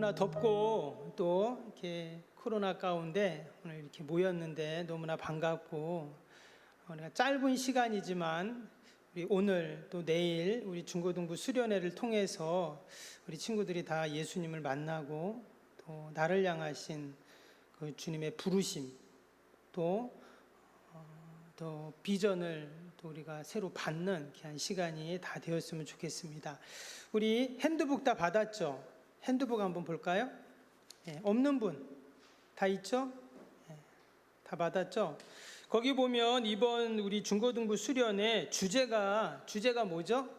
너무나 덥고 또 이렇게 코로나 가운데 오늘 이렇게 모였는데 너무나 반갑고, 우리가 짧은 시간이지만 우리 오늘 또 내일 우리 중고등부 수련회를 통해서 우리 친구들이 다 예수님을 만나고 또 나를 향하신 그 주님의 부르심, 또 비전을 또 우리가 새로 받는 귀한 시간이 다 되었으면 좋겠습니다. 우리 핸드북 다 받았죠? 핸드북 한번 볼까요? 없는 분 다 있죠? 다 받았죠? 거기 보면 이번 우리 중고등부 수련회 주제가 뭐죠?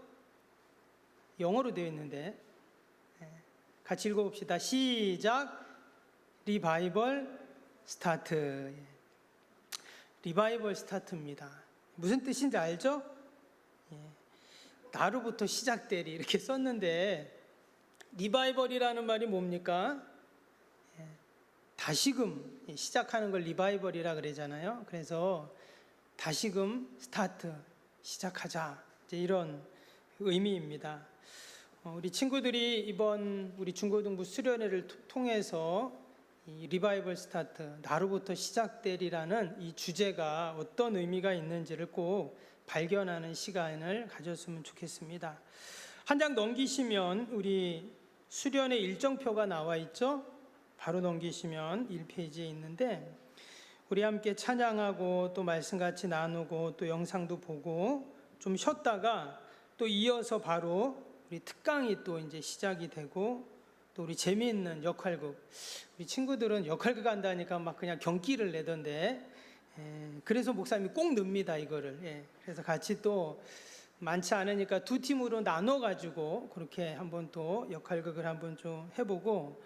영어로 되어 있는데 같이 읽어봅시다. 시작. 리바이벌 스타트. 리바이벌 스타트입니다. 무슨 뜻인지 알죠? 나로부터 시작되리 이렇게 썼는데, 리바이벌이라는 말이 뭡니까? 다시금 시작하는 걸 리바이벌이라 그러잖아요. 그래서 다시금 스타트, 시작하자, 이제 이런 의미입니다. 우리 친구들이 이번 우리 중고등부 수련회를 통해서 이 리바이벌 스타트, 나로부터 시작되리라는 이 주제가 어떤 의미가 있는지를 꼭 발견하는 시간을 가졌으면 좋겠습니다. 한 장 넘기시면 우리 수련회 일정표가 나와 있죠? 바로 넘기시면 1페이지에 있는데, 우리 함께 찬양하고 또 말씀같이 나누고 또 영상도 보고 좀 쉬었다가 또 이어서 바로 우리 특강이 또 이제 시작이 되고, 또 우리 재미있는 역할극, 우리 친구들은 역할극 한다니까 막 그냥 경기를 내던데, 그래서 목사님이 꼭 넣습니다, 이거를. 그래서 같이 또 많지 않으니까 두 팀으로 나눠가지고 그렇게 한번 또 역할극을 한번 좀 해보고,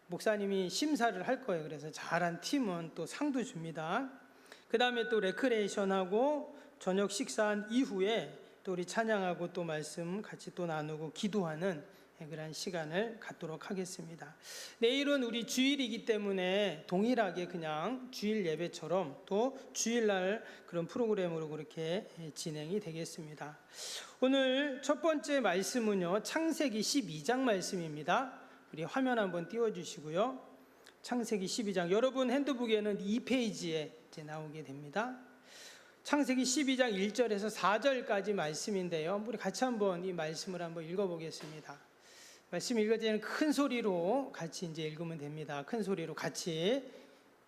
목사님이 심사를 할 거예요. 그래서 잘한 팀은 또 상도 줍니다. 그 다음에 또 레크레이션하고 저녁 식사한 이후에 또 우리 찬양하고 또 말씀 같이 또 나누고 기도하는 그런 시간을 갖도록 하겠습니다. 내일은 우리 주일이기 때문에 동일하게 그냥 주일 예배처럼 또 주일날 그런 프로그램으로 그렇게 진행이 되겠습니다. 오늘 첫 번째 말씀은요, 창세기 12장 말씀입니다. 우리 화면 한번 띄워주시고요. 창세기 12장, 여러분 핸드북에는 2페이지에 이제 나오게 됩니다. 창세기 12장 1절에서 4절까지 말씀인데요, 우리 같이 한번 이 말씀을 한번 읽어보겠습니다. 말씀 읽을 때는 큰 소리로 같이 이제 읽으면 됩니다. 큰 소리로 같이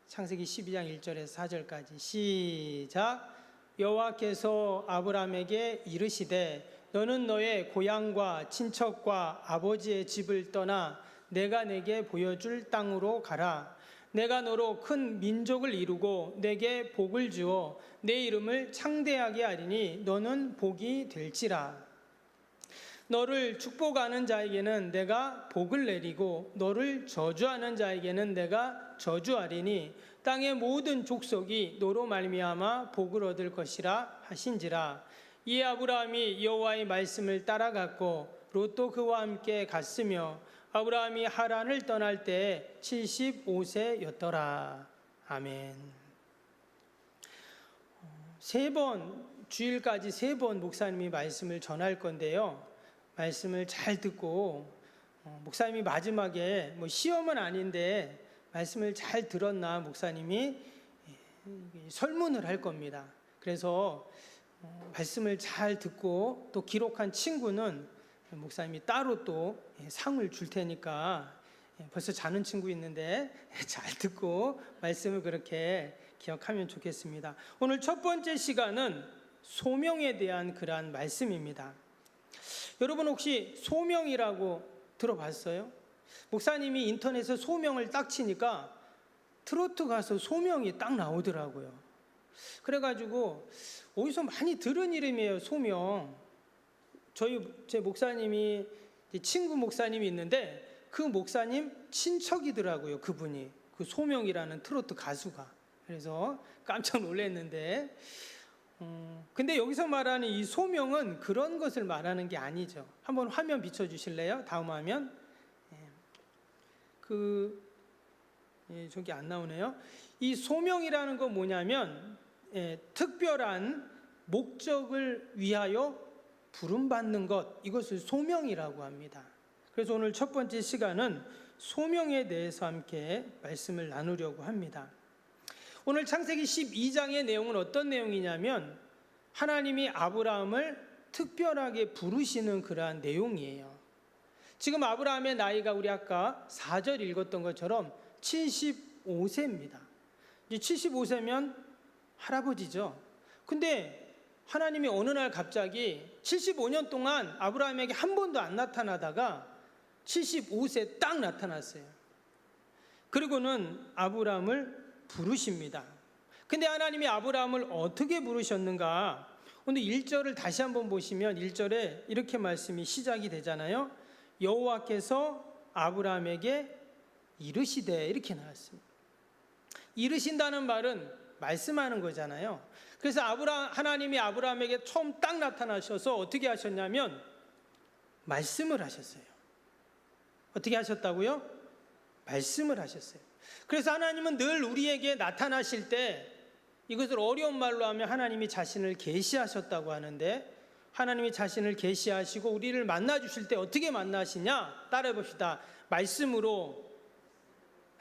창세기 12장 1절에서 4절까지 시작. 여호와께서 아브라함에게 이르시되 너는 너의 고향과 친척과 아버지의 집을 떠나 내가 내게 보여줄 땅으로 가라. 내가 너로 큰 민족을 이루고 내게 복을 주어 내 이름을 창대하게 하리니 너는 복이 될지라. 너를 축복하는 자에게는 내가 복을 내리고 너를 저주하는 자에게는 내가 저주하리니 땅의 모든 족속이 너로 말미암아 복을 얻을 것이라 하신지라. 이에 아브라함이 여호와의 말씀을 따라갔고 롯도 그와 함께 갔으며 아브라함이 하란을 떠날 때 75세였더라. 아멘. 주일까지 3번 목사님이 말씀을 전할 건데요, 말씀을 잘 듣고 목사님이 마지막에 시험은 아닌데 말씀을 잘 들었나 목사님이 설문을 할 겁니다. 그래서 말씀을 잘 듣고 또 기록한 친구는 목사님이 따로 또 상을 줄 테니까, 벌써 자는 친구 있는데 잘 듣고 말씀을 그렇게 기억하면 좋겠습니다. 오늘 첫 번째 시간은 소명에 대한 그러한 말씀입니다. 여러분 혹시 소명이라고 들어봤어요? 목사님이 인터넷에 소명을 딱 치니까 트로트 가수 소명이 딱 나오더라고요. 그래가지고 어디서 많이 들은 이름이에요, 소명. 제 목사님이, 친구 목사님이 있는데 그 목사님 친척이더라고요, 그분이. 그 소명이라는 트로트 가수가. 그래서 깜짝 놀랐는데, 근데 여기서 말하는 이 소명은 그런 것을 말하는 게 아니죠. 한번 화면 비춰주실래요? 다음 화면. 저기 안 나오네요. 이 소명이라는 건 뭐냐면, 특별한 목적을 위하여 부름받는 것, 이것을 소명이라고 합니다. 그래서 오늘 첫 번째 시간은 소명에 대해서 함께 말씀을 나누려고 합니다. 오늘 창세기 12장의 내용은 어떤 내용이냐면 하나님이 아브라함을 특별하게 부르시는 그러한 내용이에요. 지금 아브라함의 나이가 우리 아까 4절 읽었던 것처럼 75세입니다. 이제 75세면 할아버지죠. 근데 하나님이 어느 날 갑자기 75년 동안 아브라함에게 한 번도 안 나타나다가 75세 딱 나타났어요. 그리고는 아브라함을 부르십니다. 근데 하나님이 아브라함을 어떻게 부르셨는가? 오늘 1절을 다시 한번 보시면 1절에 이렇게 말씀이 시작이 되잖아요. 여호와께서 아브라함에게 이르시되 이렇게 나왔습니다. 이르신다는 말은 말씀하는 거잖아요. 그래서 하나님이 아브라함에게 처음 딱 나타나셔서 어떻게 하셨냐면 말씀을 하셨어요. 어떻게 하셨다고요? 말씀을 하셨어요. 그래서 하나님은 늘 우리에게 나타나실 때 이것을 어려운 말로 하면 하나님이 자신을 계시하셨다고 하는데 하나님이 자신을 계시하시고 우리를 만나 주실 때 어떻게 만나시냐? 따라해 봅시다. 말씀으로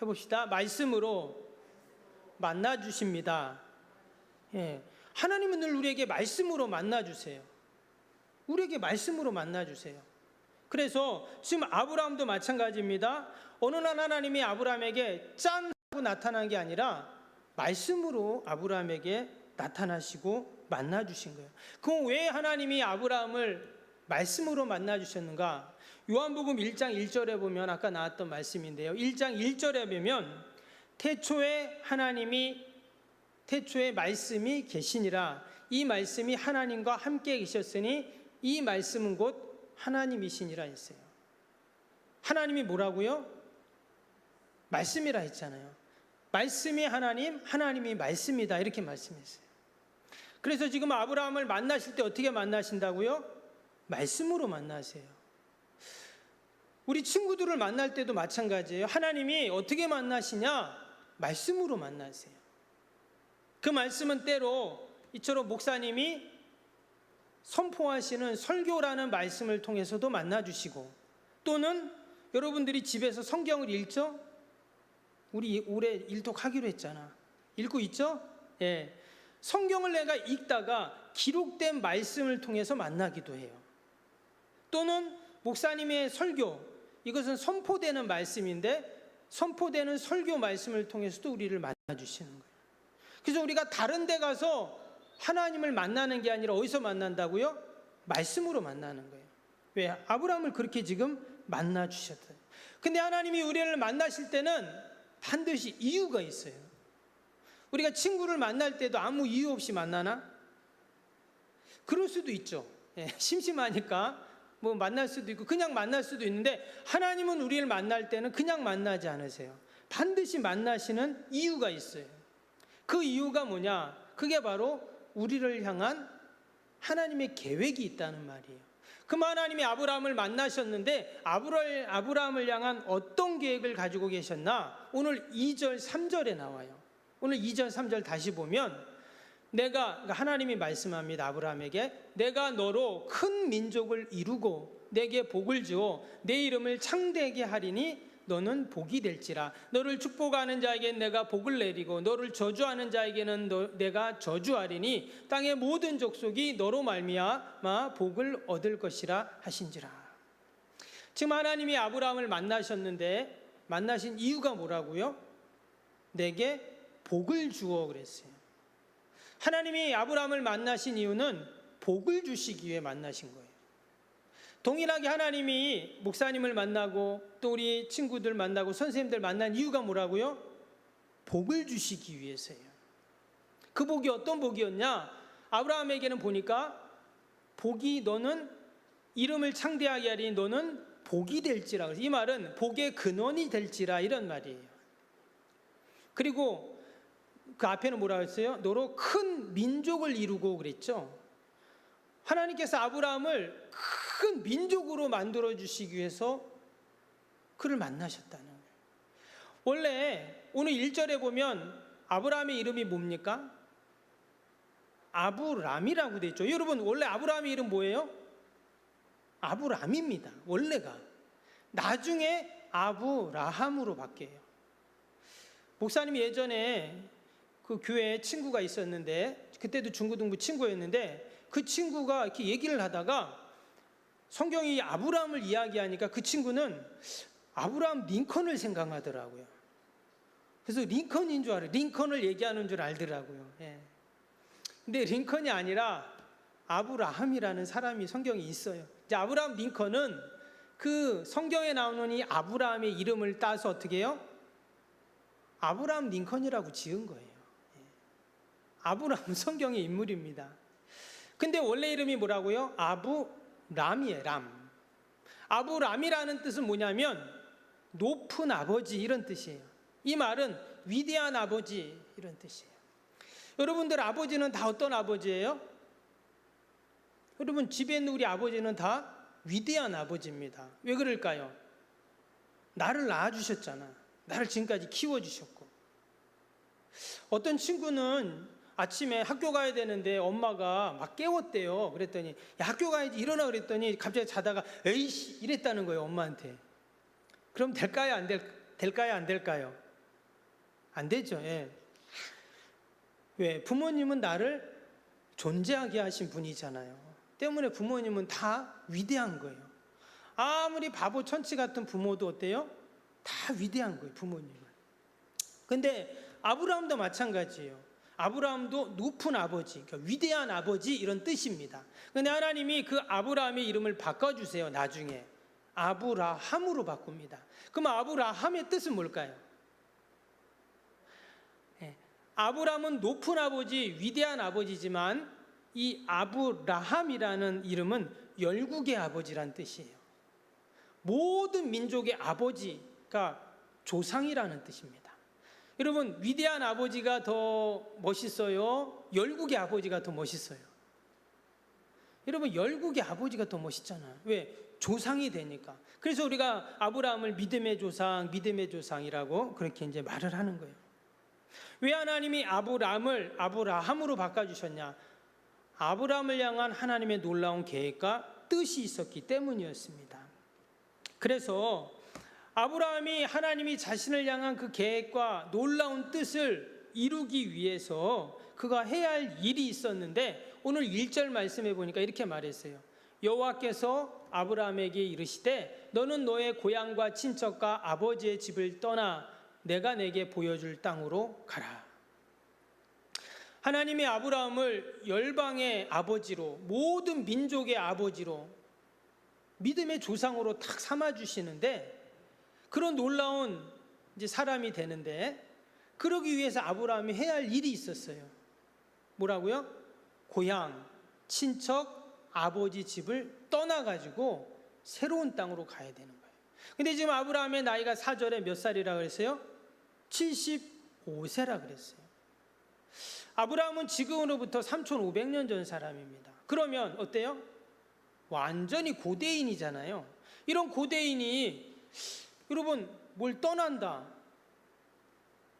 해봅시다. 말씀으로 만나 주십니다. 예. 하나님은 늘 우리에게 말씀으로 만나 주세요. 우리에게 말씀으로 만나 주세요. 그래서 지금 아브라함도 마찬가지입니다. 어느 날 하나님이 아브라함에게 짠 하고 나타난 게 아니라 말씀으로 아브라함에게 나타나시고 만나 주신 거예요. 그럼 왜 하나님이 아브라함을 말씀으로 만나 주셨는가? 요한복음 1장 1절에 보면 아까 나왔던 말씀인데요. 1장 1절에 보면 태초에 말씀이 계시니라. 이 말씀이 하나님과 함께 계셨으니 이 말씀은 곧 하나님이시니라 했어요. 하나님이 뭐라고요? 말씀이라 했잖아요. 말씀이 하나님, 하나님이 말씀이다 이렇게 말씀했어요. 그래서 지금 아브라함을 만나실 때 어떻게 만나신다고요? 말씀으로 만나세요. 우리 친구들을 만날 때도 마찬가지예요. 하나님이 어떻게 만나시냐? 말씀으로 만나세요. 그 말씀은 때로 이처럼 목사님이 선포하시는 설교라는 말씀을 통해서도 만나주시고 또는 여러분들이 집에서 성경을 읽죠? 우리 올해 일독하기로 했잖아. 읽고 있죠? 예. 성경을 내가 읽다가 기록된 말씀을 통해서 만나기도 해요. 또는 목사님의 설교, 이것은 선포되는 말씀인데 선포되는 설교 말씀을 통해서도 우리를 만나주시는 거예요. 그래서 우리가 다른 데 가서 하나님을 만나는 게 아니라 어디서 만난다고요? 말씀으로 만나는 거예요. 왜? 아브라함을 그렇게 지금 만나주셨어요. 근데 하나님이 우리를 만나실 때는 반드시 이유가 있어요. 우리가 친구를 만날 때도 아무 이유 없이 만나나? 그럴 수도 있죠. 예, 심심하니까 뭐 만날 수도 있고 그냥 만날 수도 있는데 하나님은 우리를 만날 때는 그냥 만나지 않으세요. 반드시 만나시는 이유가 있어요. 그 이유가 뭐냐? 그게 바로 우리를 향한 하나님의 계획이 있다는 말이에요. 그럼 하나님이 아브라함을 만나셨는데 아브라함을 향한 어떤 계획을 가지고 계셨나? 오늘 2절 3절에 나와요. 오늘 2절 3절 다시 보면 하나님이 말씀합니다. 아브라함에게 내가 너로 큰 민족을 이루고 내게 복을 주어 내 이름을 창대하게 하리니 너는 복이 될지라. 너를 축복하는 자에게는 내가 복을 내리고 너를 저주하는 자에게는 내가 저주하리니 땅의 모든 족속이 너로 말미암아 복을 얻을 것이라 하신지라. 지금 하나님이 아브라함을 만나셨는데 만나신 이유가 뭐라고요? 내게 복을 주어 그랬어요. 하나님이 아브라함을 만나신 이유는 복을 주시기 위해 만나신 거예요. 동일하게 하나님이 목사님을 만나고 또 우리 친구들 만나고 선생님들 만난 이유가 뭐라고요? 복을 주시기 위해서예요. 그 복이 어떤 복이었냐? 아브라함에게는 보니까 복이 너는 이름을 창대하게 하리니 너는 복이 될지라. 이 말은 복의 근원이 될지라 이런 말이에요. 그리고 그 앞에는 뭐라고 했어요? 너로 큰 민족을 이루고 그랬죠. 하나님께서 아브라함을 큰 민족으로 만들어 주시기 위해서 그를 만나셨다는 거예요. 원래 오늘 1절에 보면 아브라함의 이름이 뭡니까? 아브람이라고 되어 있죠. 여러분 원래 아브라함의 이름 뭐예요? 아브람입니다. 원래가. 나중에 아브라함으로 바뀌어요. 목사님이 예전에 그 교회에 친구가 있었는데, 그때도 중고등부 친구였는데, 그 친구가 이렇게 얘기를 하다가 성경이 아브라함을 이야기하니까 그 친구는 아브라함 링컨을 생각하더라고요. 그래서 링컨인 줄 알아요. 링컨을 얘기하는 줄 알더라고요. 예. 근데 링컨이 아니라 아브라함이라는 사람이 성경에 있어요. 이제 아브라함 링컨은 그 성경에 나오는 이 아브라함의 이름을 따서 어떻게 해요? 아브라함 링컨이라고 지은 거예요. 예. 아브라함은 성경의 인물입니다. 근데 원래 이름이 뭐라고요? 아브람이에요. 람. 아브람이라는 뜻은 뭐냐면 높은 아버지 이런 뜻이에요. 이 말은 위대한 아버지 이런 뜻이에요. 여러분들 아버지는 다 어떤 아버지예요? 여러분 집에 있는 우리 아버지는 다 위대한 아버지입니다. 왜 그럴까요? 나를 낳아주셨잖아. 나를 지금까지 키워주셨고. 어떤 친구는 아침에 학교 가야 되는데 엄마가 막 깨웠대요. 그랬더니 야, 학교 가야지 일어나 그랬더니 갑자기 자다가 에이씨 이랬다는 거예요. 엄마한테. 그럼 될까요? 될까요? 안 될까요? 안 되죠. 예. 왜? 부모님은 나를 존재하게 하신 분이잖아요. 때문에 부모님은 다 위대한 거예요. 아무리 바보 천치 같은 부모도 어때요? 다 위대한 거예요. 부모님은. 근데 아브라함도 마찬가지예요. 아브라함도 높은 아버지, 그러니까 위대한 아버지 이런 뜻입니다. 근데 하나님이 그 아브라함의 이름을 바꿔주세요. 나중에 아브라함으로 바꿉니다. 그럼 아브라함의 뜻은 뭘까요? 아브라함은 높은 아버지, 위대한 아버지지만 이 아브라함이라는 이름은 열국의 아버지란 뜻이에요. 모든 민족의 아버지가 조상이라는 뜻입니다. 여러분 위대한 아버지가 더 멋있어요? 열국의 아버지가 더 멋있어요? 여러분 열국의 아버지가 더 멋있잖아요. 왜? 조상이 되니까. 그래서 우리가 아브라함을 믿음의 조상이라고 그렇게 이제 말을 하는 거예요. 왜 하나님이 아브라함을 아브라함으로 바꿔주셨냐? 아브라함을 향한 하나님의 놀라운 계획과 뜻이 있었기 때문이었습니다. 그래서 아브라함이 하나님이 자신을 향한 그 계획과 놀라운 뜻을 이루기 위해서 그가 해야 할 일이 있었는데 오늘 1절 말씀해 보니까 이렇게 말했어요. 여호와께서 아브라함에게 이르시되 너는 너의 고향과 친척과 아버지의 집을 떠나 내가 내게 보여줄 땅으로 가라. 하나님이 아브라함을 열방의 아버지로, 모든 민족의 아버지로, 믿음의 조상으로 탁 삼아주시는데 그런 놀라운 이제 사람이 되는데 그러기 위해서 아브라함이 해야 할 일이 있었어요. 뭐라고요? 고향, 친척, 아버지 집을 떠나가지고 새로운 땅으로 가야 되는 거예요. 근데 지금 아브라함의 나이가 4절에 몇 살이라 그랬어요? 75세라 그랬어요. 아브라함은 지금으로부터 3500년 전 사람입니다. 그러면 어때요? 완전히 고대인이잖아요. 이런 고대인이 여러분 뭘 떠난다,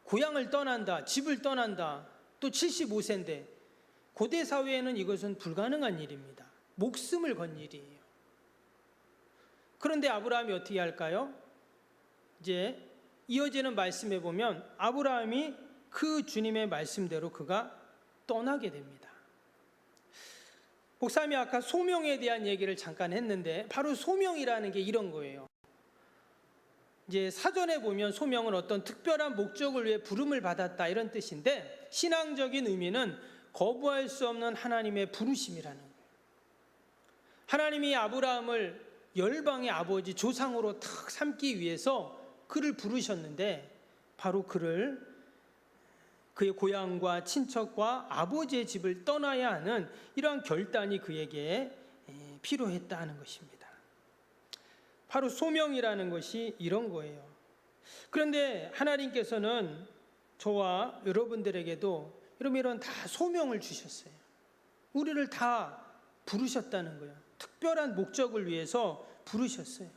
고향을 떠난다, 집을 떠난다, 또 75세인데 고대 사회에는 이것은 불가능한 일입니다. 목숨을 건 일이에요. 그런데 아브라함이 어떻게 할까요? 이제 이어지는 말씀에 보면 아브라함이 그 주님의 말씀대로 그가 떠나게 됩니다. 목사님이 아까 소명에 대한 얘기를 잠깐 했는데 바로 소명이라는 게 이런 거예요. 이제 사전에 보면 소명은 어떤 특별한 목적을 위해 부름을 받았다 이런 뜻인데 신앙적인 의미는 거부할 수 없는 하나님의 부르심이라는 거예요. 하나님이 아브라함을 열방의 아버지 조상으로 탁 삼기 위해서 그를 부르셨는데 바로 그의 고향과 친척과 아버지의 집을 떠나야 하는 이러한 결단이 그에게 필요했다는 것입니다. 바로 소명이라는 것이 이런 거예요. 그런데 하나님께서는 저와 여러분들에게도 이런 다 소명을 주셨어요. 우리를 다 부르셨다는 거예요. 특별한 목적을 위해서 부르셨어요.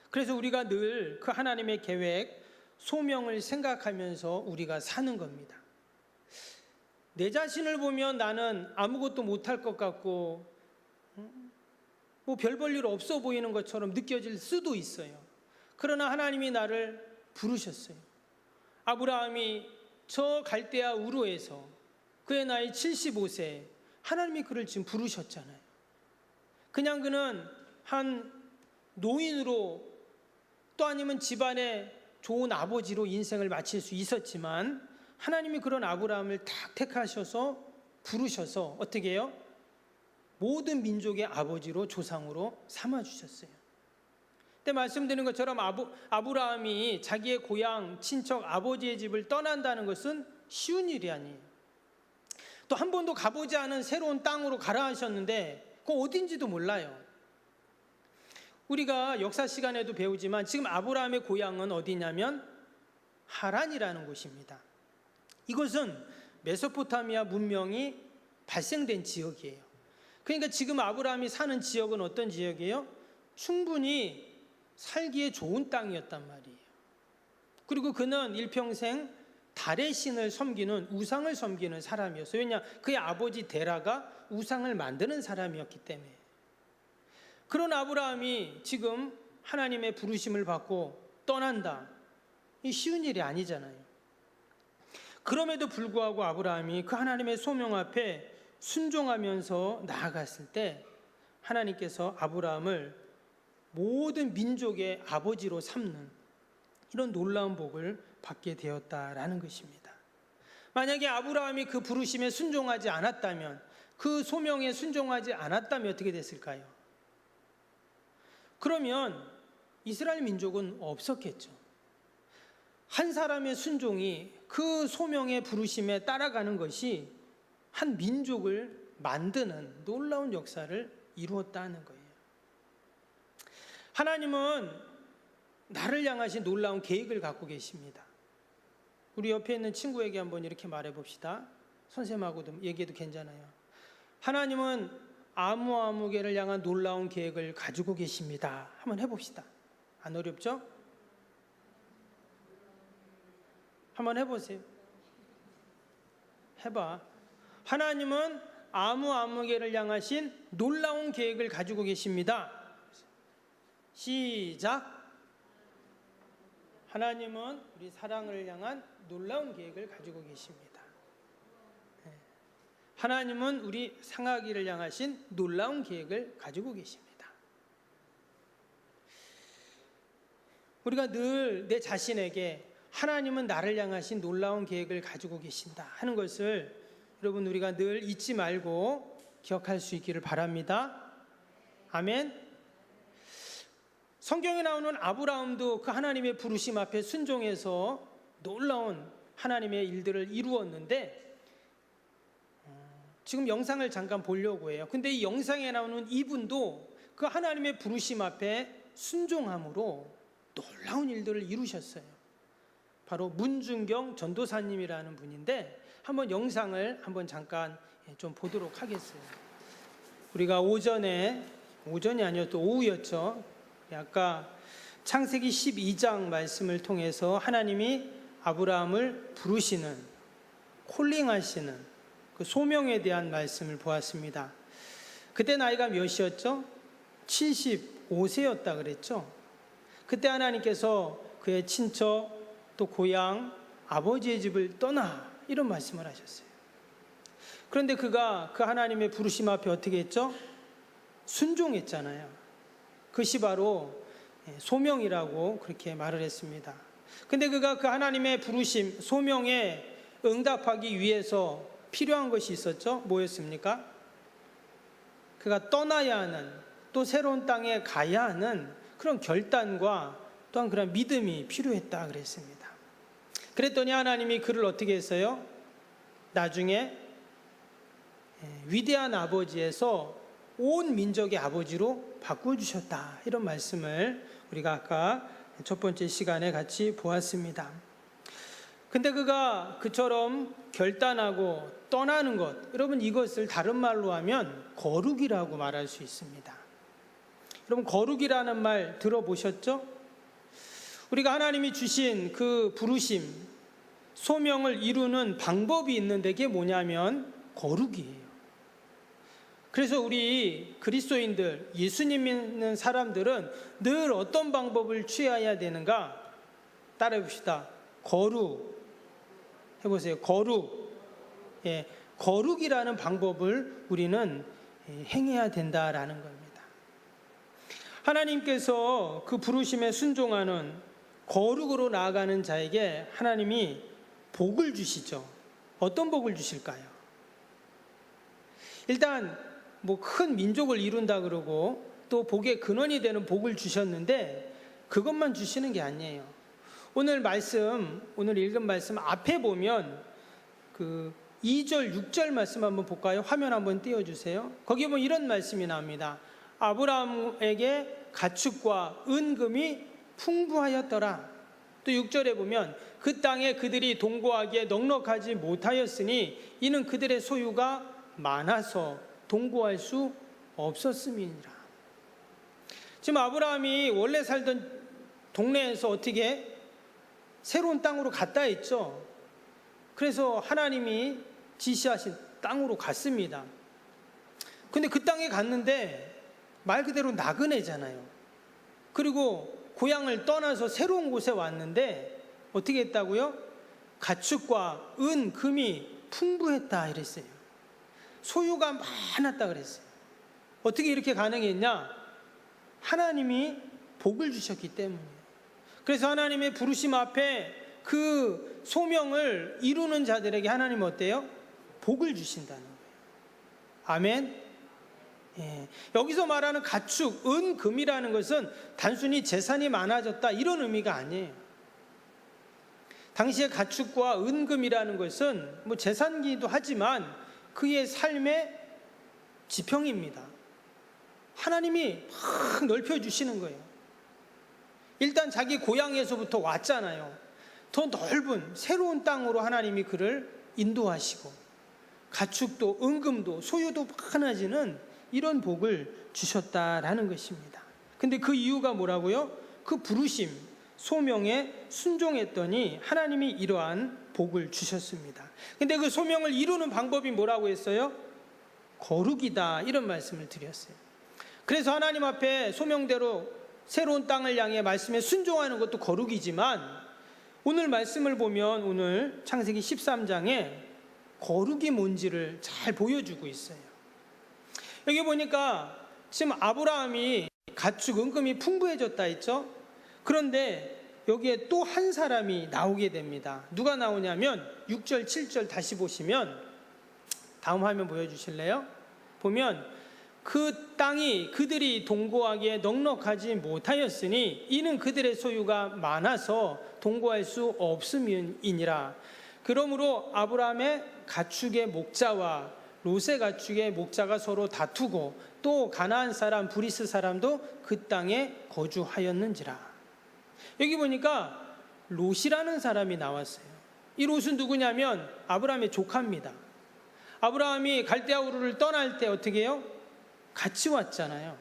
그래서 우리가 늘 그 하나님의 계획, 소명을 생각하면서 우리가 사는 겁니다. 내 자신을 보면 나는 아무것도 못할 것 같고 뭐 별 볼 일 없어 보이는 것처럼 느껴질 수도 있어요. 그러나 하나님이 나를 부르셨어요. 아브라함이 저 갈대아 우르에서 그의 나이 75세 하나님이 그를 지금 부르셨잖아요. 그냥 그는 한 노인으로 또 아니면 집안의 좋은 아버지로 인생을 마칠 수 있었지만 하나님이 그런 아브라함을 딱 택하셔서 부르셔서 어떻게 해요? 모든 민족의 아버지로 조상으로 삼아주셨어요. 근데 말씀드린 것처럼 아브라함이 자기의 고향 친척 아버지의 집을 떠난다는 것은 쉬운 일이 아니에요. 또 한 번도 가보지 않은 새로운 땅으로 가라 하셨는데 그거 어딘지도 몰라요. 우리가 역사 시간에도 배우지만 지금 아브라함의 고향은 어디냐면 하란이라는 곳입니다. 이곳은 메소포타미아 문명이 발생된 지역이에요. 그러니까 지금 아브라함이 사는 지역은 어떤 지역이에요? 충분히 살기에 좋은 땅이었단 말이에요. 그리고 그는 일평생 달의 신을 섬기는 우상을 섬기는 사람이었어요. 왜냐? 그의 아버지 데라가 우상을 만드는 사람이었기 때문에. 그런 아브라함이 지금 하나님의 부르심을 받고 떠난다. 이 쉬운 일이 아니잖아요. 그럼에도 불구하고 아브라함이 그 하나님의 소명 앞에 순종하면서 나아갔을 때 하나님께서 아브라함을 모든 민족의 아버지로 삼는 이런 놀라운 복을 받게 되었다라는 것입니다. 만약에 아브라함이 그 부르심에 순종하지 않았다면, 그 소명에 순종하지 않았다면 어떻게 됐을까요? 그러면 이스라엘 민족은 없었겠죠. 한 사람의 순종이 그 소명의 부르심에 따라가는 것이 한 민족을 만드는 놀라운 역사를 이루었다는 거예요. 하나님은 나를 향하신 놀라운 계획을 갖고 계십니다. 우리 옆에 있는 친구에게 한번 이렇게 말해 봅시다. 선생님하고도 얘기해도 괜찮아요. 하나님은 아무개를 향한 놀라운 계획을 가지고 계십니다. 한번 해봅시다. 안 어렵죠? 한번 해보세요. 해봐. 하나님은 아무개를 향하신 놀라운 계획을 가지고 계십니다. 시작. 하나님은 우리 사랑을 향한 놀라운 계획을 가지고 계십니다. 하나님은 우리 상하기를 향하신 놀라운 계획을 가지고 계십니다. 우리가 늘 내 자신에게 하나님은 나를 향하신 놀라운 계획을 가지고 계신다 하는 것을 여러분 우리가 늘 잊지 말고 기억할 수 있기를 바랍니다. 아멘. 성경에 나오는 아브라함도 그 하나님의 부르심 앞에 순종해서 놀라운 하나님의 일들을 이루었는데 지금 영상을 잠깐 보려고 해요. 근데 이 영상에 나오는 이분도 그 하나님의 부르심 앞에 순종함으로 놀라운 일들을 이루셨어요. 바로 문준경 전도사님이라는 분인데 한번 영상을 한번 잠깐 좀 보도록 하겠습니다. 우리가 오전이 아니었도 오후였죠. 아까 창세기 12장 말씀을 통해서 하나님이 아브라함을 부르시는, 콜링하시는 그 소명에 대한 말씀을 보았습니다. 그때 나이가 몇이었죠? 75세였다 그랬죠. 그때 하나님께서 그의 친척 또 고향 아버지의 집을 떠나 이런 말씀을 하셨어요. 그런데 그가 그 하나님의 부르심 앞에 어떻게 했죠? 순종했잖아요. 그것이 바로 소명이라고 그렇게 말을 했습니다. 근데 그가 그 하나님의 부르심, 소명에 응답하기 위해서 필요한 것이 있었죠. 뭐였습니까? 그가 떠나야 하는, 또 새로운 땅에 가야 하는 그런 결단과 또한 그런 믿음이 필요했다 그랬습니다. 그랬더니 하나님이 그를 어떻게 했어요? 나중에 위대한 아버지에서 온 민족의 아버지로 바꿔주셨다. 이런 말씀을 우리가 아까 첫 번째 시간에 같이 보았습니다. 근데 그가 그처럼 결단하고 떠나는 것, 여러분 이것을 다른 말로 하면 거룩이라고 말할 수 있습니다. 여러분 거룩이라는 말 들어보셨죠? 우리가 하나님이 주신 그 부르심, 소명을 이루는 방법이 있는데 그게 뭐냐면 거룩이에요. 그래서 우리 그리스도인들, 예수님 믿는 사람들은 늘 어떤 방법을 취해야 되는가? 따라해 봅시다. 거룩. 해보세요. 거룩. 예, 거룩이라는 방법을 우리는 행해야 된다라는 겁니다. 하나님께서 그 부르심에 순종하는 거룩으로 나아가는 자에게 하나님이 복을 주시죠. 어떤 복을 주실까요? 일단 뭐 큰 민족을 이룬다 그러고 또 복의 근원이 되는 복을 주셨는데 그것만 주시는 게 아니에요. 오늘 읽은 말씀 앞에 보면 그 2절, 6절 말씀 한번 볼까요? 화면 한번 띄워주세요. 거기 보면 이런 말씀이 나옵니다. 아브라함에게 가축과 은금이 풍부하였더라. 또 6절에 보면 그 땅에 그들이 동거하기에 넉넉하지 못하였으니 이는 그들의 소유가 많아서 동거할 수 없었음이니라. 지금 아브라함이 원래 살던 동네에서 어떻게 새로운 땅으로 갔다 했죠. 그래서 하나님이 지시하신 땅으로 갔습니다. 근데 그 땅에 갔는데 말 그대로 나그네잖아요. 그리고 고향을 떠나서 새로운 곳에 왔는데 어떻게 했다고요? 가축과 은, 금이 풍부했다 이랬어요. 소유가 많았다 그랬어요. 어떻게 이렇게 가능했냐? 하나님이 복을 주셨기 때문이에요. 그래서 하나님의 부르심 앞에 그 소명을 이루는 자들에게 하나님은 어때요? 복을 주신다는 거예요. 아멘. 예. 여기서 말하는 가축, 은, 금이라는 것은 단순히 재산이 많아졌다 이런 의미가 아니에요. 당시에 가축과 은금이라는 것은 뭐 재산기도 하지만 그의 삶의 지평입니다. 하나님이 막 넓혀주시는 거예요. 일단 자기 고향에서부터 왔잖아요. 더 넓은 새로운 땅으로 하나님이 그를 인도하시고 가축도 은금도 소유도 많아지는 이런 복을 주셨다라는 것입니다. 근데 그 이유가 뭐라고요? 그 부르심, 소명에 순종했더니 하나님이 이러한 복을 주셨습니다. 근데 그 소명을 이루는 방법이 뭐라고 했어요? 거룩이다 이런 말씀을 드렸어요. 그래서 하나님 앞에 소명대로 새로운 땅을 향해 말씀에 순종하는 것도 거룩이지만 오늘 말씀을 보면 오늘 창세기 13장에 거룩이 뭔지를 잘 보여주고 있어요. 여기 보니까 지금 아브라함이 가축 은금이 풍부해졌다 했죠. 그런데 여기에 또 한 사람이 나오게 됩니다. 누가 나오냐면 6절 7절 다시 보시면 다음 화면 보여주실래요? 보면 그 땅이 그들이 동거하기에 넉넉하지 못하였으니 이는 그들의 소유가 많아서 동거할 수 없음이니라. 그러므로 아브라함의 가축의 목자와 롯의 가축의 목자가 서로 다투고 또 가나안 사람 브리스 사람도 그 땅에 거주하였는지라. 여기 보니까 롯이라는 사람이 나왔어요. 이 롯은 누구냐면 아브라함의 조카입니다. 아브라함이 갈대아 우르를 떠날 때 어떻게 해요? 같이 왔잖아요.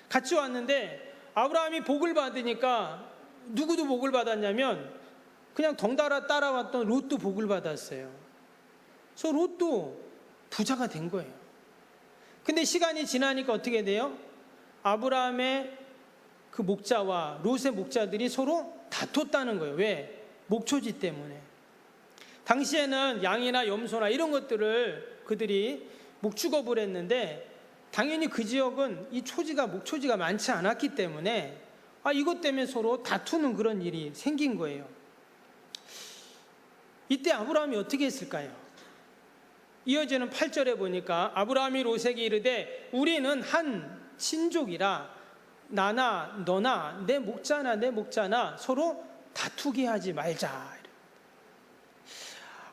같이 왔는데 아브라함이 복을 받으니까 누구도 복을 받았냐면 그냥 덩달아 따라왔던 롯도 복을 받았어요. 그래서 롯도 부자가 된 거예요. 근데 시간이 지나니까 어떻게 돼요? 아브라함의 그 목자와 롯의 목자들이 서로 다퉜다는 거예요. 왜? 목초지 때문에. 당시에는 양이나 염소나 이런 것들을 그들이 목축업을 했는데 당연히 그 지역은 이 초지가 목초지가 많지 않았기 때문에 이것 때문에 서로 다투는 그런 일이 생긴 거예요. 이때 아브라함이 어떻게 했을까요? 이어지는 8절에 보니까 아브라함이 롯에게 이르되 우리는 한 친족이라 나나 너나 내 목자나 내 목자나 서로 다투게 하지 말자.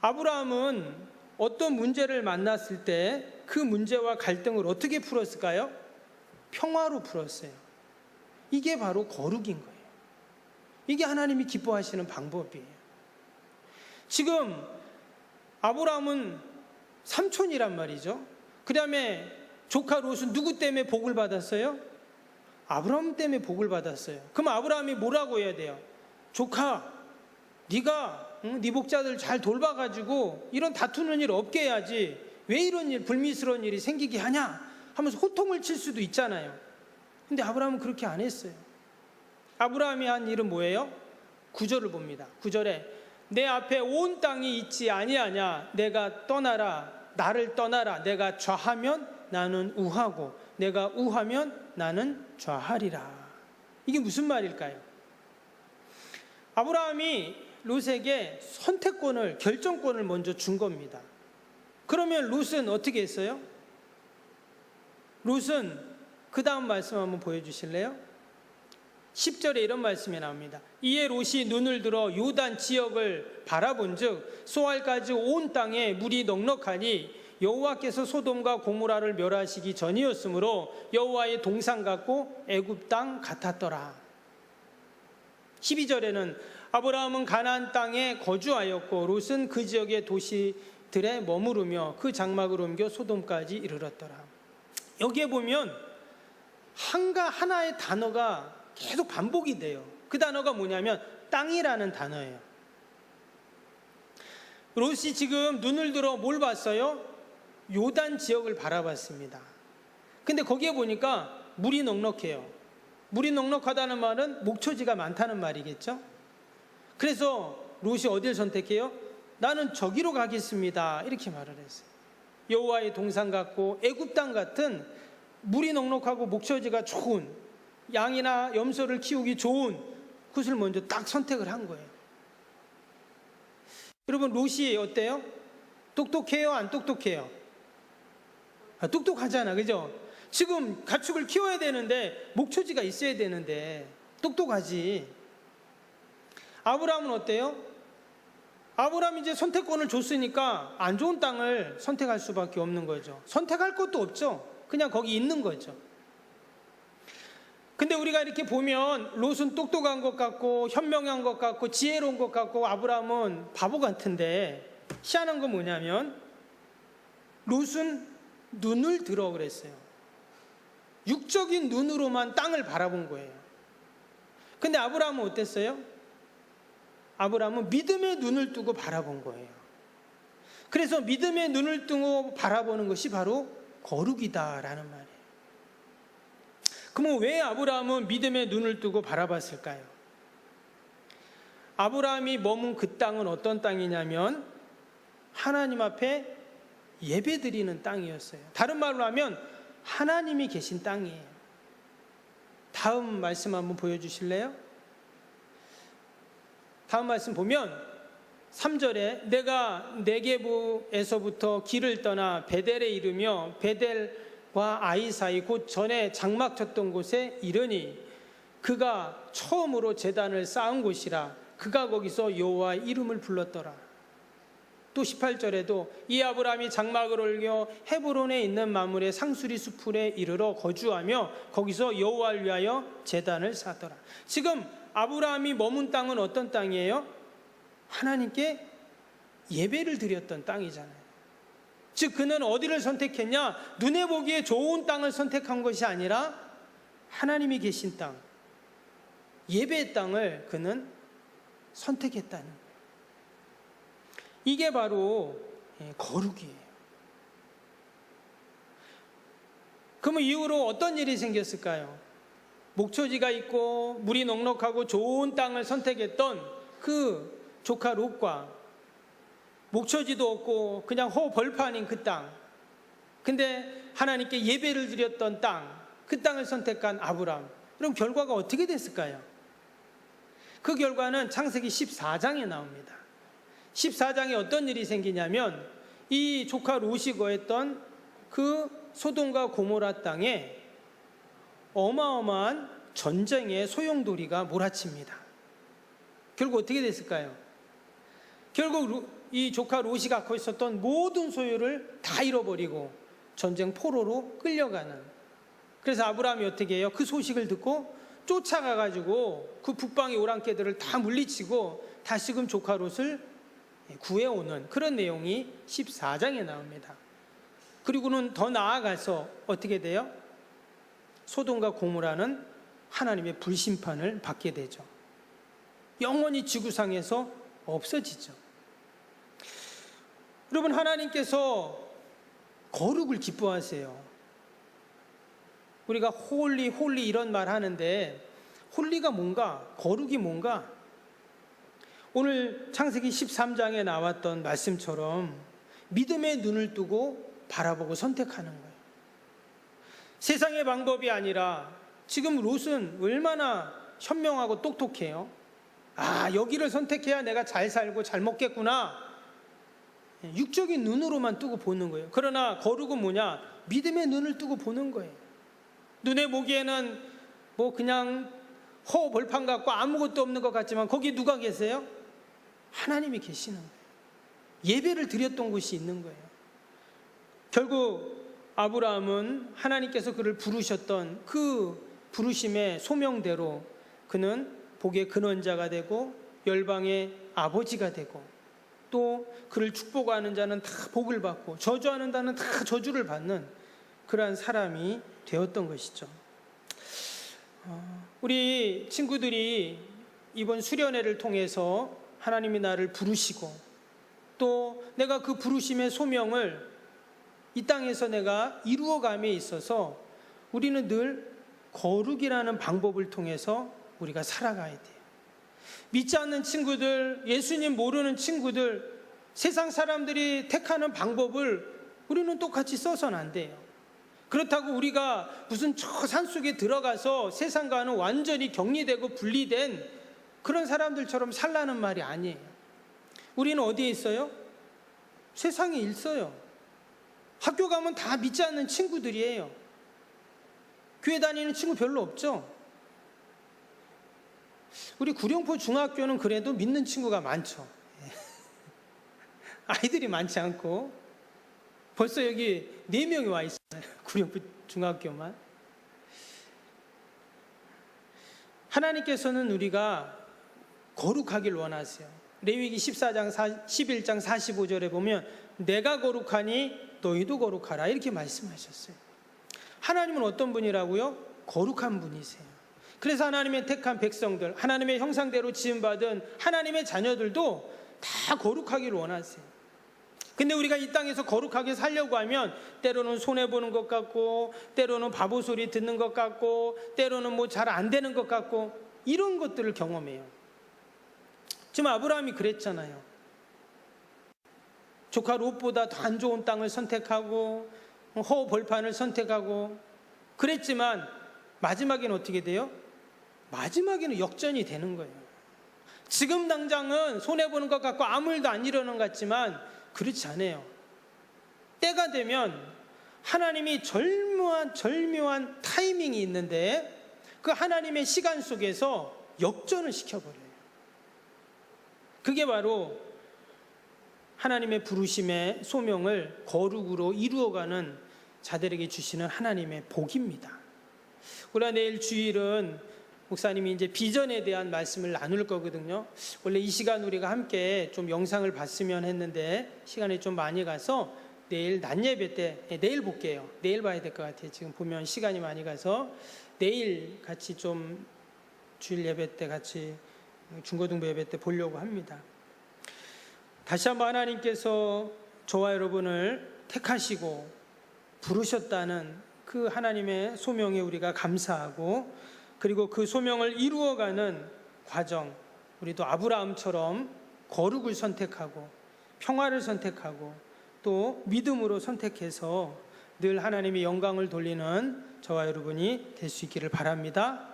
아브라함은 어떤 문제를 만났을 때 그 문제와 갈등을 어떻게 풀었을까요? 평화로 풀었어요. 이게 바로 거룩인 거예요. 이게 하나님이 기뻐하시는 방법이에요. 지금 아브라함은 삼촌이란 말이죠. 그 다음에 조카 롯은 누구 때문에 복을 받았어요? 아브라함 때문에 복을 받았어요. 그럼 아브라함이 뭐라고 해야 돼요? 조카, 네가 네 목자들 잘 돌봐가지고 이런 다투는 일 없게 해야지 왜 이런 일, 불미스러운 일이 생기게 하냐? 하면서 호통을 칠 수도 있잖아요. 근데 아브라함은 그렇게 안 했어요. 아브라함이 한 일은 뭐예요? 9절을 봅니다. 9절에 내 앞에 온 땅이 있지 아니하냐. 내가 떠나라. 나를 떠나라. 내가 좌하면 나는 우하고 내가 우하면 나는 좌하리라. 이게 무슨 말일까요? 아브라함이 롯에게 선택권을, 결정권을 먼저 준 겁니다. 그러면 롯은 어떻게 했어요? 롯은 그 다음 말씀 한번 보여주실래요? 10절에 이런 말씀이 나옵니다. 이에 롯이 눈을 들어 요단 지역을 바라본즉 소알까지 온 땅에 물이 넉넉하니 여호와께서 소돔과 고모라를 멸하시기 전이었으므로 여호와의 동산 같고 애굽 땅 같았더라. 12절에는 아브라함은 가나안 땅에 거주하였고 롯은 그 지역의 도시들에 머무르며 그 장막을 옮겨 소돔까지 이르렀더라. 여기에 보면 하나의 단어가 계속 반복이 돼요. 그 단어가 뭐냐면 땅이라는 단어예요. 롯이 지금 눈을 들어 뭘 봤어요? 요단 지역을 바라봤습니다. 근데 거기에 보니까 물이 넉넉해요. 물이 넉넉하다는 말은 목초지가 많다는 말이겠죠? 그래서 롯이 어디를 선택해요? 나는 저기로 가겠습니다. 이렇게 말을 했어요. 여호와의 동산 같고 애굽 땅 같은 물이 넉넉하고 목초지가 좋은, 양이나 염소를 키우기 좋은 곳을 먼저 딱 선택을 한 거예요. 여러분, 롯이 어때요? 똑똑해요? 안 똑똑해요? 똑똑하잖아, 그죠? 지금 가축을 키워야 되는데 목초지가 있어야 되는데 똑똑하지. 아브라함은 어때요? 아브라함이 이제 선택권을 줬으니까 안 좋은 땅을 선택할 수밖에 없는 거죠. 선택할 것도 없죠. 그냥 거기 있는 거죠. 근데 우리가 이렇게 보면 롯은 똑똑한 것 같고 현명한 것 같고 지혜로운 것 같고 아브라함은 바보 같은데, 희한한 건 뭐냐면 롯은 눈을 들어 그랬어요. 육적인 눈으로만 땅을 바라본 거예요. 근데 아브라함은 어땠어요? 아브라함은 믿음의 눈을 뜨고 바라본 거예요. 그래서 믿음의 눈을 뜨고 바라보는 것이 바로 거룩이다라는 말이에요. 그러면 왜 아브라함은 믿음의 눈을 뜨고 바라봤을까요? 아브라함이 머문 그 땅은 어떤 땅이냐면 하나님 앞에 예배드리는 땅이었어요. 다른 말로 하면 하나님이 계신 땅이에요. 다음 말씀 한번 보여주실래요? 다음 말씀 보면 3절에 내가 네게부에서부터 길을 떠나 베델에 이르며 베델과 아이 사이 곧 전에 장막 쳤던 곳에 이르니 그가 처음으로 제단을 쌓은 곳이라 그가 거기서 여호와의 이름을 불렀더라. 또 18절에도 이 아브라함이 장막을 옮겨 헤브론에 있는 마물의 상수리 수풀에 이르러 거주하며 거기서 여호와를 위하여 제단을 쌓더라. 지금 아브라함이 머문 땅은 어떤 땅이에요? 하나님께 예배를 드렸던 땅이잖아요. 즉 그는 어디를 선택했냐? 눈에 보기에 좋은 땅을 선택한 것이 아니라 하나님이 계신 땅, 예배의 땅을 그는 선택했다는 거예요. 이게 바로 거룩이에요. 그러면 이후로 어떤 일이 생겼을까요? 목초지가 있고 물이 넉넉하고 좋은 땅을 선택했던 그 조카 롯과 목초지도 없고 그냥 벌판인 그 땅, 근데 하나님께 예배를 드렸던 땅, 그 땅을 선택한 아브라함, 그럼 결과가 어떻게 됐을까요? 그 결과는 창세기 14장에 나옵니다. 14장에 어떤 일이 생기냐면 이 조카 롯이 거했던 그 소돔과 고모라 땅에 어마어마한 전쟁의 소용돌이가 몰아칩니다. 결국 어떻게 됐을까요? 결국 이 조카 롯이 갖고 있었던 모든 소유를 다 잃어버리고 전쟁 포로로 끌려가는. 그래서 아브라함이 어떻게 해요? 그 소식을 듣고 쫓아가가지고 그 북방의 오랑캐들을 다 물리치고 다시금 조카 롯을 구해오는 그런 내용이 14장에 나옵니다. 그리고는 더 나아가서 어떻게 돼요? 소돔과 고모라는 하나님의 불심판을 받게 되죠. 영원히 지구상에서 없어지죠. 여러분, 하나님께서 거룩을 기뻐하세요. 우리가 홀리 이런 말 하는데 홀리가 뭔가, 거룩이 뭔가, 오늘 창세기 13장에 나왔던 말씀처럼 믿음의 눈을 뜨고 바라보고 선택하는 거예요. 세상의 방법이 아니라 지금 롯은 얼마나 현명하고 똑똑해요. 아, 여기를 선택해야 내가 잘 살고 잘 먹겠구나. 육적인 눈으로만 뜨고 보는 거예요. 그러나 거룩은 뭐냐? 믿음의 눈을 뜨고 보는 거예요. 눈에 보기에는 뭐 그냥 벌판 같고 아무것도 없는 것 같지만 거기 누가 계세요? 하나님이 계시는 거예요. 예배를 드렸던 곳이 있는 거예요. 결국 아브라함은 하나님께서 그를 부르셨던 그 부르심의 소명대로 그는 복의 근원자가 되고 열방의 아버지가 되고, 또 그를 축복하는 자는 다 복을 받고 저주하는 자는 다 저주를 받는 그러한 사람이 되었던 것이죠. 우리 친구들이 이번 수련회를 통해서 하나님이 나를 부르시고 또 내가 그 부르심의 소명을 이 땅에서 내가 이루어감에 있어서 우리는 늘 거룩이라는 방법을 통해서 우리가 살아가야 돼요. 믿지 않는 친구들, 예수님 모르는 친구들, 세상 사람들이 택하는 방법을 우리는 똑같이 써서는 안 돼요. 그렇다고 우리가 무슨 저 산속에 들어가서 세상과는 완전히 격리되고 분리된 그런 사람들처럼 살라는 말이 아니에요. 우리는 어디에 있어요? 세상에 있어요. 학교 가면 다 믿지 않는 친구들이에요. 교회 다니는 친구 별로 없죠? 우리 구룡포 중학교는 그래도 믿는 친구가 많죠. 아이들이 많지 않고 벌써 여기 4명이 와 있어요. 구룡포 중학교만. 하나님께서는 우리가 거룩하길 원하세요. 레위기 11장 45절에 보면 내가 거룩하니 너희도 거룩하라 이렇게 말씀하셨어요. 하나님은 어떤 분이라고요? 거룩한 분이세요. 그래서 하나님의 택한 백성들, 하나님의 형상대로 지음받은 하나님의 자녀들도 다 거룩하기를 원하세요. 근데 우리가 이 땅에서 거룩하게 살려고 하면 때로는 손해보는 것 같고, 때로는 바보 소리 듣는 것 같고, 때로는 뭐 잘 안 되는 것 같고, 이런 것들을 경험해요. 지금 아브라함이 그랬잖아요. 조카 롯보다 더 안 좋은 땅을 선택하고 벌판을 선택하고 그랬지만 마지막에는 어떻게 돼요? 마지막에는 역전이 되는 거예요. 지금 당장은 손해보는 것 같고 아무 일도 안 일어나는 것 같지만 그렇지 않아요. 때가 되면 하나님이 절묘한 타이밍이 있는데 그 하나님의 시간 속에서 역전을 시켜버려요. 그게 바로 하나님의 부르심의 소명을 거룩으로 이루어가는 자들에게 주시는 하나님의 복입니다. 우리가 내일 주일은 목사님이 이제 비전에 대한 말씀을 나눌 거거든요. 원래 이 시간 우리가 함께 좀 영상을 봤으면 했는데 시간이 좀 많이 가서 내일 낮 예배 때, 내일 볼게요. 내일 봐야 될 것 같아요. 지금 보면 시간이 많이 가서 내일 같이 좀 주일 예배 때 같이 중고등부 예배 때 보려고 합니다. 다시 한번 하나님께서 저와 여러분을 택하시고 부르셨다는 그 하나님의 소명에 우리가 감사하고, 그리고 그 소명을 이루어가는 과정, 우리도 아브라함처럼 거룩을 선택하고 평화를 선택하고 또 믿음으로 선택해서 늘 하나님의 영광을 돌리는 저와 여러분이 될 수 있기를 바랍니다.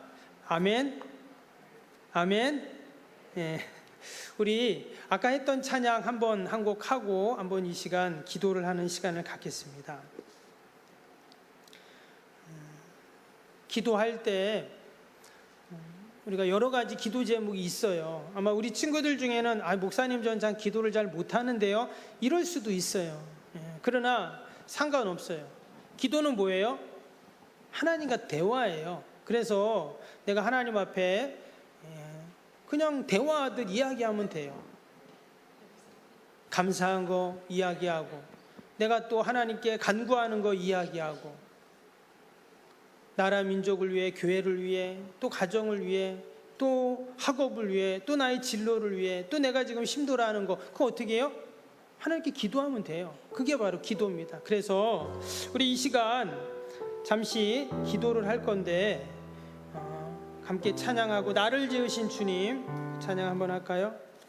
아멘. 아멘. 예. 우리 아까 했던 찬양 한번 한 곡 하고 한번 이 시간 기도를 하는 시간을 갖겠습니다. 기도할 때 우리가 여러 가지 기도 제목이 있어요. 아마 우리 친구들 중에는 목사님 전 잘 기도를 잘 못하는데요, 이럴 수도 있어요. 그러나 상관없어요. 기도는 뭐예요? 하나님과 대화예요. 그래서 내가 하나님 앞에 그냥 대화하듯 이야기하면 돼요. 감사한 거 이야기하고, 내가 또 하나님께 간구하는 거 이야기하고, 나라 민족을 위해, 교회를 위해, 또 가정을 위해, 또 학업을 위해, 또 나의 진로를 위해, 또 내가 지금 힘들어하는 거, 그거 어떻게 해요? 하나님께 기도하면 돼요. 그게 바로 기도입니다. 그래서 우리 이 시간 잠시 기도를 할 건데 함께 찬양하고 나를 지으신 주님 찬양 한번 할까요?